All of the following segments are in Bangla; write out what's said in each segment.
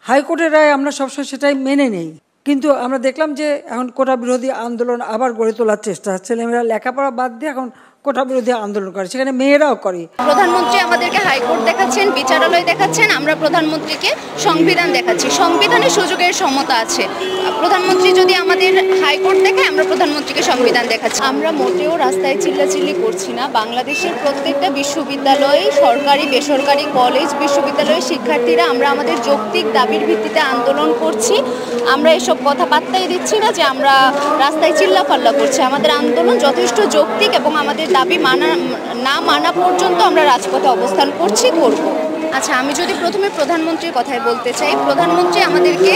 হাইকোর্টের রায় আমরা সবসময় সেটাই মেনে নেই, কিন্তু আমরা দেখলাম যে এখন কোটা বিরোধী আন্দোলন আবার গড়ে তোলার চেষ্টা, ছেলেমেয়েরা লেখাপড়া বাদ দিয়ে এখন কোটা বিরোধী আন্দোলন করে, সেখানে মেয়েরাও করে। প্রধানমন্ত্রী আমাদেরকে হাইকোর্ট দেখাচ্ছেন, বিচারালয় দেখাচ্ছেন, আমরা প্রধানমন্ত্রীকে সংবিধান দেখাচ্ছি। সংবিধানে সুযোগের সমতা আছে। প্রধানমন্ত্রী যদি আমাদের হাইকোর্ট দেখায়, আমরা প্রধানমন্ত্রীকে সংবিধান দেখাচ্ছি। আমরা মোটেও রাস্তায় চিল্লাচিল্লি করছি না। বাংলাদেশের প্রত্যেকটা বিশ্ববিদ্যালয়ে, সরকারি বেসরকারি কলেজ বিশ্ববিদ্যালয়ের শিক্ষার্থীরা আমরা আমাদের যৌক্তিক দাবির ভিত্তিতে আন্দোলন করছি। আমরা এসব কথা পাত্তাই দিচ্ছি না যে আমরা রাস্তায় চিল্লাপাল্লা করছি। আমাদের আন্দোলন যথেষ্ট যৌক্তিক এবং আমাদের দাবি না মানা পর্যন্ত আমরা রাজপথে অবস্থান করছি, করব। আচ্ছা, আমি যদি প্রথমে প্রধানমন্ত্রীর কথাই বলতে চাই। প্রধানমন্ত্রী আমাদেরকে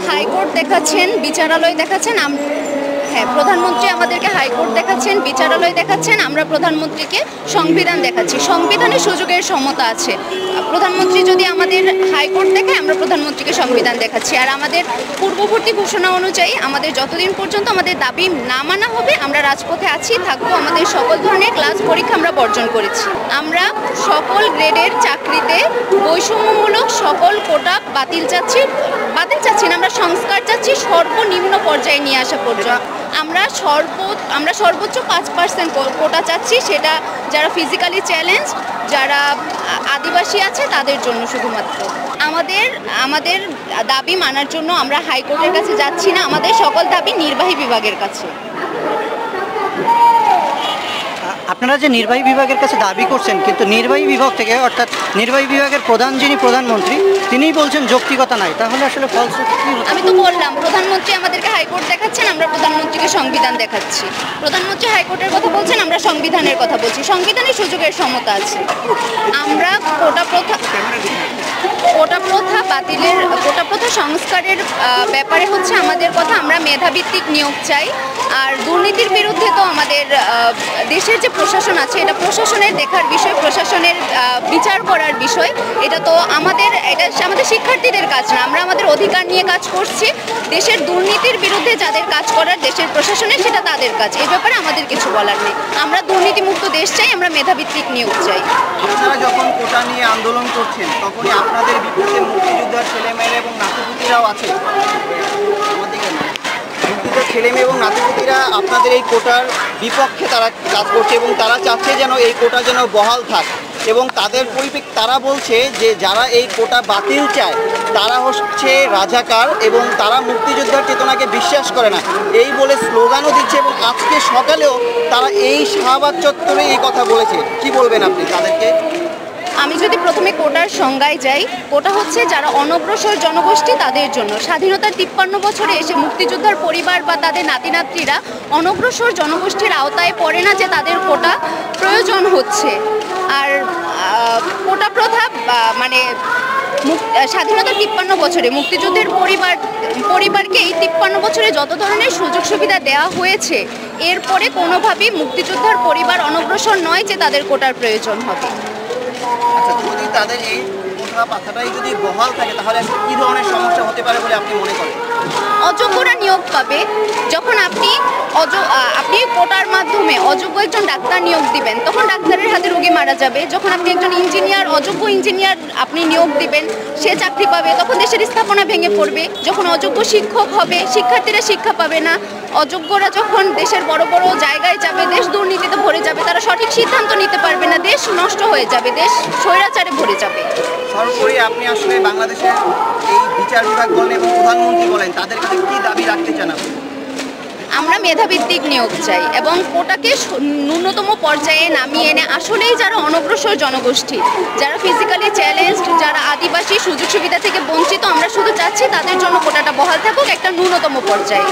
হাইকোর্ট দেখাচ্ছেন, বিচারালয় দেখাচ্ছেন। হ্যাঁ, প্রধানমন্ত্রী আমাদেরকে হাইকোর্ট দেখাচ্ছেন, বিচারালয় দেখাচ্ছেন, আমরা প্রধানমন্ত্রীকে সংবিধান দেখাচ্ছি। সংবিধানে সুযোগের সমতা আছে। প্রধানমন্ত্রী যদি আমাদের হাইকোর্ট দেখায়, আমরা প্রধানমন্ত্রীকে সংবিধান দেখাচ্ছি। আর আমাদের পূর্ববর্তী ঘোষণা অনুযায়ী আমাদের যতদিন পর্যন্ত আমাদের দাবি না মানা হবে, আমরা রাজপথে আছি, থাকবো। আমাদের সকল ধরনের ক্লাস পরীক্ষা আমরা বর্জন করেছি। আমরা সকল গ্রেডের চাকরিতে বৈষম্যমূলক সকল কোটা বাতিল চাচ্ছি না, আমরা সংস্কার চাচ্ছি সর্বনিম্ন পর্যায়ে নিয়ে আসা পর্যন্ত। আমরা সর্বোচ্চ 5% কোটা চাচ্ছি, সেটা যারা ফিজিক্যালি চ্যালেঞ্জ, যারা আদিবাসী আছে তাদের জন্য শুধুমাত্র। আমাদের দাবি মানার জন্য আমরা হাইকোর্টের কাছে যাচ্ছি না, আমাদের সকল দাবি নির্বাহী বিভাগের কাছে। আপনারা যে নির্বাহী বিভাগের কাছে দাবি করছেন, কিন্তু নির্বাহী বিভাগ থেকে, অর্থাৎ নির্বাহী বিভাগের প্রধান যিনি প্রধানমন্ত্রী, তিনিই বলছেন যৌক্তিকতা নাই, তাহলে আসলে ফলস্বরূপ কি? আমি তো বললাম, প্রধানমন্ত্রী আমাদেরকে হাইকোর্ট দেখাচ্ছেন, আমরা প্রধানমন্ত্রীকে সংবিধান দেখাচ্ছি। প্রধানমন্ত্রী হাইকোর্টের কথা বলছেন, আমরা সংবিধানের কথা বলছি। সংবিধানে সুযোগের সমতা আছে। আমরা কোটা প্রথা সংস্কারের ব্যাপারে হচ্ছে আমাদের কথা, আমরা মেধাভিত্তিক নিয়োগ চাই। আর দুর্নীতির বিরুদ্ধে তো আমাদের দেশের যে প্রশাসন আছে, এটা প্রশাসনের দেখার বিষয়, প্রশাসনের বিচার করার বিষয়। এটা আমাদের শিক্ষার্থীদের কাজ না। আমরা আমাদের অধিকার নিয়ে কাজ করছি। দেশের দুর্নীতির বিরুদ্ধে যাদের কাজ করার দেশের প্রশাসনের, সেটা তাদের কাজ। এই ব্যাপারে আমাদের কিছু বলার নেই। আমরা দুর্নীতিমুক্ত দেশ চাই, আমরা মেধাভিত্তিক নিয়োগ চাই। আপনারা যখন কোটা নিয়ে আন্দোলন করছেন, তখনই আপনাদের বিপক্ষে মুক্তিযোদ্ধার ছেলেমেয়েরা এবং নাতিপুতিরাও আছে। মুক্তিযোদ্ধার ছেলেমেয়ে এবং নাতিপুতিরা আপনাদের এই কোটার বিপক্ষে তারা কাজ করছে এবং তারা চাচ্ছে যেন এই কোটা যেন বহাল থাক। এবং তাদের পরিপ্রেক্ষিতে তারা বলছে যে যারা এই কোটা বাতিল চায় তারা হচ্ছে রাজাকার এবং তারা মুক্তিযোদ্ধার চেতনাকে বিশ্বাস করে না, এই বলে স্লোগানও দিচ্ছে। এবং আজকে সকালেও তারা এই শাহবাগ চত্বরে এই কথা বলেছে। কি বলবেন আপনি তাদেরকে? আমি যদি প্রথমে কোটার সংজ্ঞায় যাই, কোটা হচ্ছে যারা অনগ্রসর জনগোষ্ঠী তাদের জন্য। স্বাধীনতার 53 বছরে এসে মুক্তিযোদ্ধার পরিবার বা তাদের নাতিনাতনিরা অনগ্রসর জনগোষ্ঠীর আওতায় পড়ে না যে তাদের কোটা প্রয়োজন হচ্ছে। আর কোটা প্রথা মানে স্বাধীনতার 53 বছরে মুক্তিযুদ্ধের পরিবারকে এই 53 বছরে যত ধরনের সুযোগ সুবিধা দেওয়া হয়েছে, এরপরে কোনোভাবেই মুক্তিযোদ্ধার পরিবার অনগ্রসর নয় যে তাদের কোটার প্রয়োজন হবে। আচ্ছা, যদি তাদের এই কোটা পাতাটাই যদি বহাল থাকে, তাহলে কী ধরনের সমস্যা হতে পারে বলে আপনি মনে করেন? অযোগ্যরা নিয়োগ পাবে। যখন আপনি কোটার মাধ্যমে অযোগ্য একজন ডাক্তার নিয়োগ দিবেন, তখন ডাক্তারের হাতে রোগী মারা যাবে। যখন আপনি একজন অযোগ্য ইঞ্জিনিয়ার আপনি নিয়োগ দিবেন, সে চাকরি পাবে, তখন দেশের স্থাপনা ভেঙে পড়বে। যখন অযোগ্য শিক্ষক হবে, শিক্ষার্থীরা শিক্ষা পাবে না। অযোগ্যরা যখন দেশের বড় বড় জায়গায় যাবে, দেশ দুর্নীতিতে ভরে যাবে, তারা সঠিক সিদ্ধান্ত নিতে পারবে না, দেশ নষ্ট হয়ে যাবে, দেশ স্বৈরাচারে ভরে যাবে। সর্বোপরি আপনি আসলে বাংলাদেশের এই বিচার বিভাগ বলেন এবং প্রধানমন্ত্রী বলেন, তাদের কাছে কী দাবি রাখতে চান আপনি? আমরা মেধাভিত্তিক নিয়োগ চাই এবং কোটাকে ন্যূনতম পর্যায়ে নামিয়ে এনে আসলেই যারা অনগ্রসর জনগোষ্ঠী, যারা ফিজিক্যালি চ্যালেঞ্জড, যারা আদিবাসী, সুযোগ সুবিধা থেকে বঞ্চিত, আমরা শুধু চাচ্ছি তাদের জন্য কোটাটা বহাল থাকুক একটা ন্যূনতম পর্যায়ে।